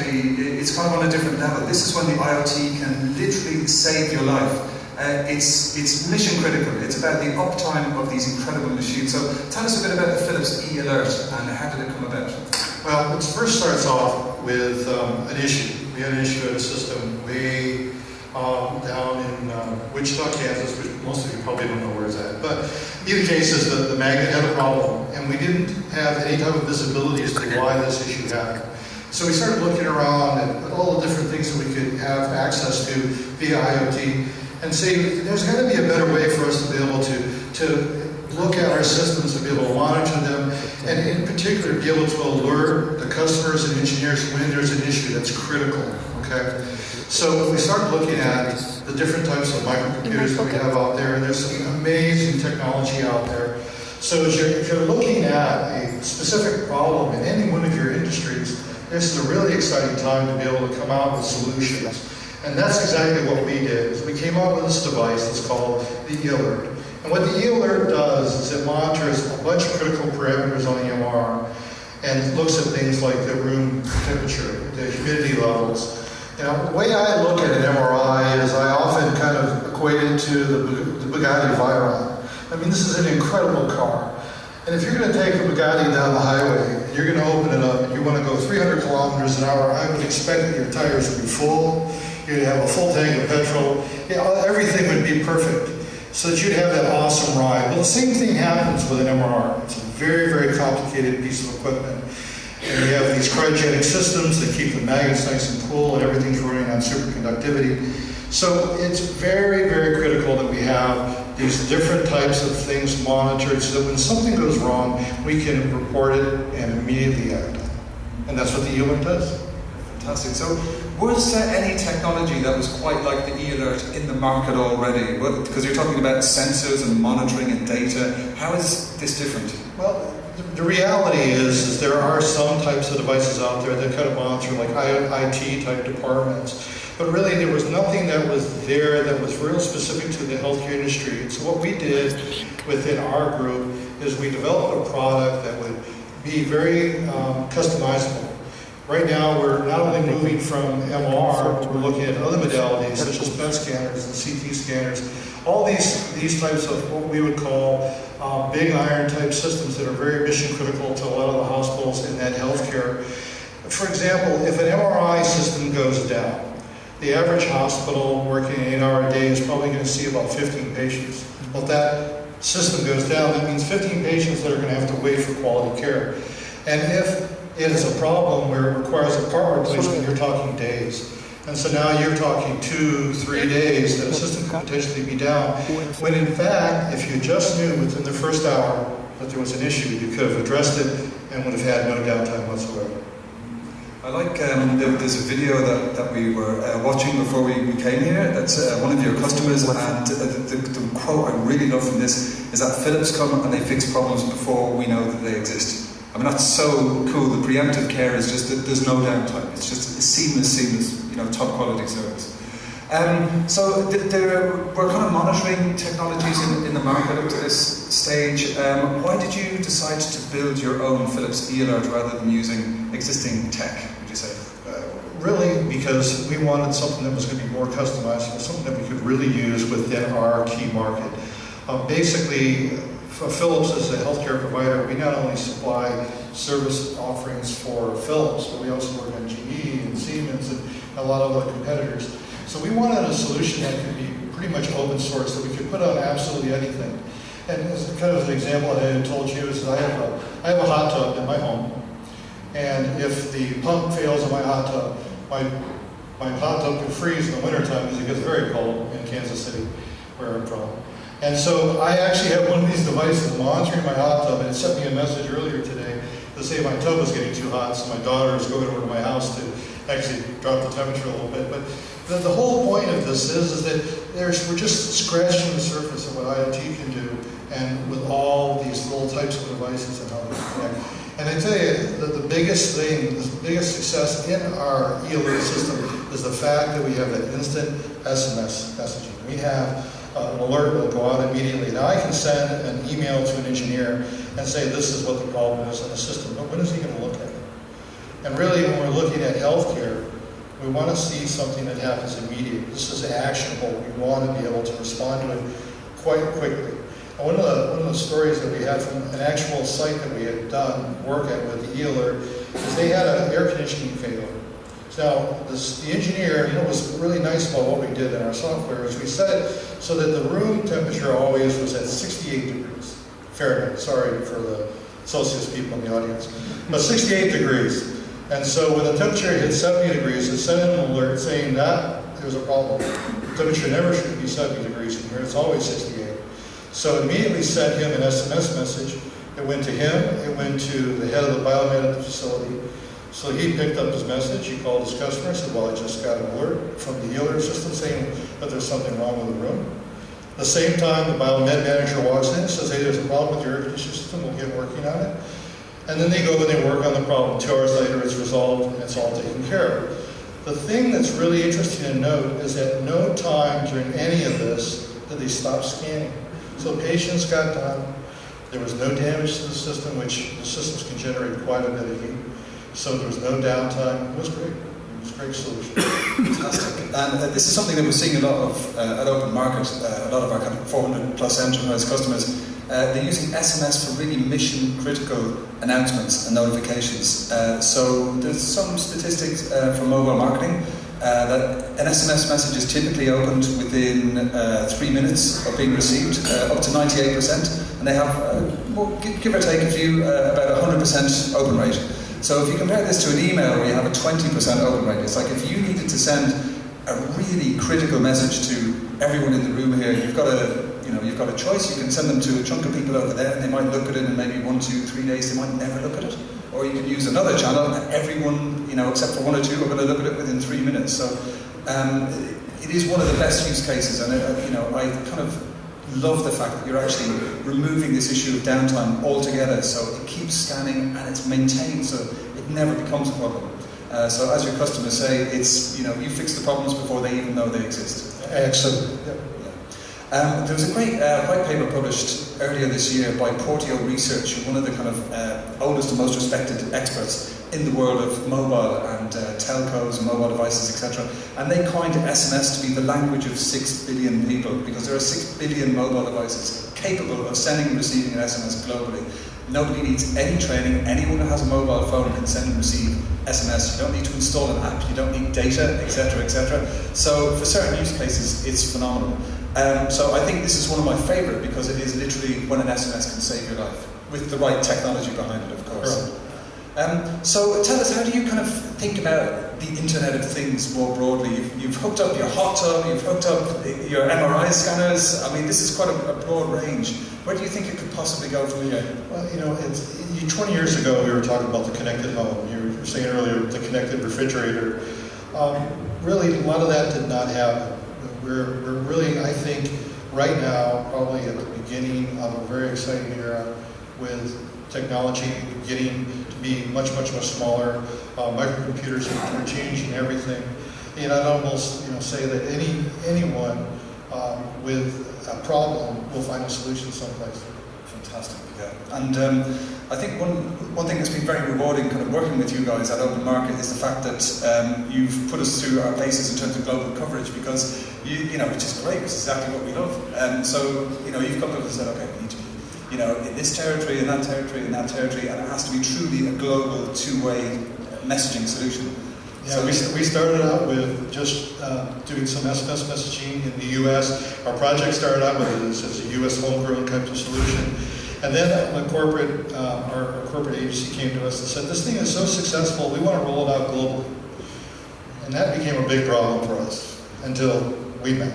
actually, it's kind of on a different level. This is when the IoT can literally save your life. It's mission critical. It's about the uptime of these incredible machines. So tell us a bit about the Philips e-alert and how did it come about? Well, it first starts off with an issue. We had an issue at a system way down in Wichita, Kansas, which most of you probably don't know where it's at. But either case is the magnet had a problem, and we didn't have any type of visibility as to why this issue happened. So we started looking around at all the different things that we could have access to via IoT, and say there's got to be a better way for us to be able to look at our systems and be able to monitor them, and in particular be able to alert the customers and engineers when there's an issue that's critical. Okay, so we started looking at the different types of microcomputers that we have out there, and there's some amazing technology out there. So if you're looking at a specific problem in any one of your industries, this is a really exciting time to be able to come out with solutions. And that's exactly what we did. Is we came up with this device that's called the e-alert. And what the e-alert does is it monitors a bunch of critical parameters on the MRR and looks at things like the room temperature, the humidity levels. You know, the way I look at an MRI is I often kind of equate it to the Bugatti Veyron. I mean, this is an incredible car. And if you're going to take a Bugatti down the highway, and you're going to open it up, and you want to go 300 kilometers an hour, I would expect that your tires would be full, you'd have a full tank of petrol, everything would be perfect, so that you'd have that awesome ride. Well, the same thing happens with an MRR. It's a very, very complicated piece of equipment. And we have these cryogenic systems that keep the magnets nice and cool, and everything's running on superconductivity. So it's very, very critical that we have these different types of things monitored so that when something goes wrong, we can report it and immediately act on it. And that's what the e-alert does. Fantastic. So was there any technology that was quite like the e-alert in the market already? Because you're talking about sensors and monitoring and data. How is this different? Well, the reality is there are some types of devices out there that kind of monitor like IT type departments. But really there was nothing that was there that was real specific to the healthcare industry. And so what we did within our group is we developed a product that would be very customizable. Right now, we're not only moving from MR, but we're looking at other modalities such as PET scanners and CT scanners. All these types of what we would call big iron type systems that are very mission critical to a lot of the hospitals in that healthcare. For example, if an MRI system goes down, the average hospital working an 8-hour day is probably going to see about 15 patients. Well, if that system goes down, that means 15 patients that are going to have to wait for quality care. And if it is a problem where it requires a part replacement, you're talking days. And so now you're talking 2-3 days that a system could potentially be down, when in fact, if you just knew within the first hour that there was an issue, you could have addressed it and would have had no downtime whatsoever. I like, there's a video that we were watching before we came here. That's one of your customers, and the quote I really love from this is that Philips come and they fix problems before we know that they exist. I mean, that's so cool. The preemptive care is just that there's no downtime. It's just a seamless, top quality service. So we're kind of monitoring technologies in the market up to this stage. Why did you decide to build your own Philips e-alert rather than using existing tech, would you say? Really, because we wanted something that was going to be more customizable, something that we could really use within our key market. Basically, Philips is a healthcare provider. We not only supply service offerings for Philips, but we also work on GE and Siemens and a lot of other competitors. So we wanted a solution that could be pretty much open source, that we could put on absolutely anything. And as kind of an example that I had told you is I have a hot tub in my home, and if the pump fails in my hot tub, my hot tub can freeze in the wintertime because it gets very cold in Kansas City, where I'm from. And so I actually have one of these devices monitoring my hot tub, and it sent me a message earlier today to say my tub was getting too hot, so my daughter is going over to my house to actually drop the temperature a little bit. But the whole point of this is that we're just scratching the surface of what IoT can do, and with all these little types of devices and how they connect. And I tell you, the biggest thing, the biggest success in our e-alert system is the fact that we have that instant SMS messaging. We have an alert will go out immediately. Now I can send an email to an engineer and say this is what the problem is in the system, but when is he going to look at it? And really, when we're looking at healthcare, we want to see something that happens immediately. This is actionable. We want to be able to respond to it quite quickly. And one of the stories that we had from an actual site that we had done work at with the E-Alert is they had an air conditioning failure. Now, the engineer, you know, was really nice about what we did in our software is we set it so that the room temperature always was at 68 degrees Fahrenheit. Sorry for the Celsius people in the audience, but 68 degrees. And so when the temperature hit 70 degrees, it sent an alert saying that there's a problem. The temperature never should be 70 degrees in here, it's always 68. So it immediately sent him an SMS message. It went to him, it went to the head of the biomed at the facility. So he picked up his message, he called his customer, and said, well, I just got an alert from the E-Alert system saying that there's something wrong with the room. At the same time, the biomed manager walks in and says, hey, there's a problem with your air conditioning system, we'll get working on it. And then they go and they work on the problem. 2 hours later, it's resolved and it's all taken care of. The thing that's really interesting to note is at no time during any of this did they stop scanning. So patients got done. There was no damage to the system, which the systems can generate quite a bit of heat. So there was no downtime. It was great. It was a great solution. Fantastic. And this is something that we're seeing a lot of at OpenMarket. A lot of our kind of 400 plus enterprise customers, they're using SMS for really mission critical announcements and notifications. So there's some statistics from mobile marketing that an SMS message is typically opened within 3 minutes of being received, up to 98%, and they have, give or take a few, about 100% open rate. So if you compare this to an email where you have a 20% open rate, it's like if you needed to send a really critical message to everyone in the room here, you've got a choice. You can send them to a chunk of people over there, and they might look at it in maybe 1, 2, 3 days. They might never look at it. Or you can use another channel, and everyone, except for 1 or 2, are going to look at it within 3 minutes. So it is one of the best use cases, and I kind of love the fact that you're actually removing this issue of downtime altogether. So it keeps scanning and it's maintained, so it never becomes a problem. So as your customers say, it's you fix the problems before they even know they exist. Excellent. Yep. There was a great white paper published earlier this year by Portio Research, one of the kind of oldest and most respected experts in the world of mobile and telcos and mobile devices, etc. And they coined SMS to be the language of 6 billion people, because there are 6 billion mobile devices capable of sending and receiving an SMS globally. Nobody needs any training. Anyone who has a mobile phone can send and receive SMS. You don't need to install an app. You don't need data, etc., etc. So for certain use cases, it's phenomenal. So I think this is one of my favourite, because it is literally when an SMS can save your life, with the right technology behind it, of course. Right. So tell us, how do you kind of think about the Internet of Things more broadly? You've hooked up your hot tub, you've hooked up your MRI scanners. I mean, this is quite a broad range. Where do you think it could possibly go from here? Well, 20 years ago we were talking about the connected home. You were saying earlier the connected refrigerator. Really, a lot of that did not happen. We're really, I think, right now, probably at the beginning of a very exciting era with technology getting to be much, much, much smaller. Microcomputers are changing everything. And I'd almost say that anyone with a problem will find a solution someplace. Fantastic, yeah. And I think one thing that's been very rewarding kind of working with you guys at OpenMarket is the fact that you've put us through our paces in terms of global coverage, because which is great, it's exactly what we love. So you've come to us and said, okay, we need to be in this territory, in that territory, in that territory, and it has to be truly a global two-way messaging solution. Yeah, so we started out with just doing some SMS messaging in the U.S. Our project started out with this as a U.S. homegrown type of solution. And then our corporate agency came to us and said, this thing is so successful, we want to roll it out globally. And that became a big problem for us until we met.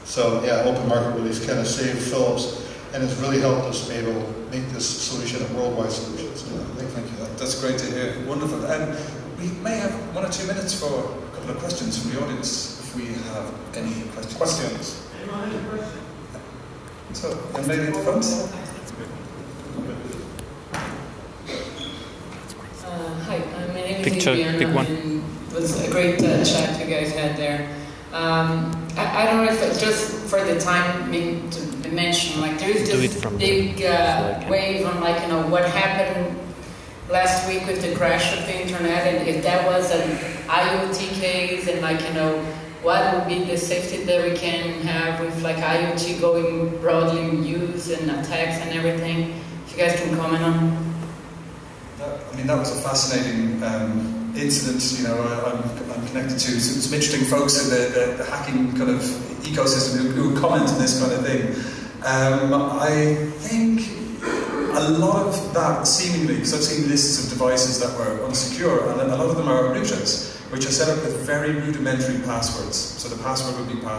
So yeah, OpenMarket really kind of saved Philips, and it's really helped us be able to make this solution a worldwide solution. So thank you. That's great to hear. Wonderful. We may have 1 or 2 minutes for a couple of questions from the audience, if we have any questions. Anyone have a question? So, young lady in the front. Hi, my name is Picture, Vivian. pick one. It was a great chat you guys had there. I don't know if it's just for the time being to mention, like there is this big wave on what happened last week with the crash of the internet, and if that was an IoT case, and like, you know, what would be the safety that we can have with like IoT going broadly in use and attacks and everything? If you guys can comment on. I mean, that was a fascinating incident. You know, I'm connected to some interesting folks in the hacking kind of ecosystem who comment on this kind of thing. I think a lot of that seemingly, because I've seen lists of devices that were unsecure, and a lot of them are routers, which are set up with very rudimentary passwords. So the password would be password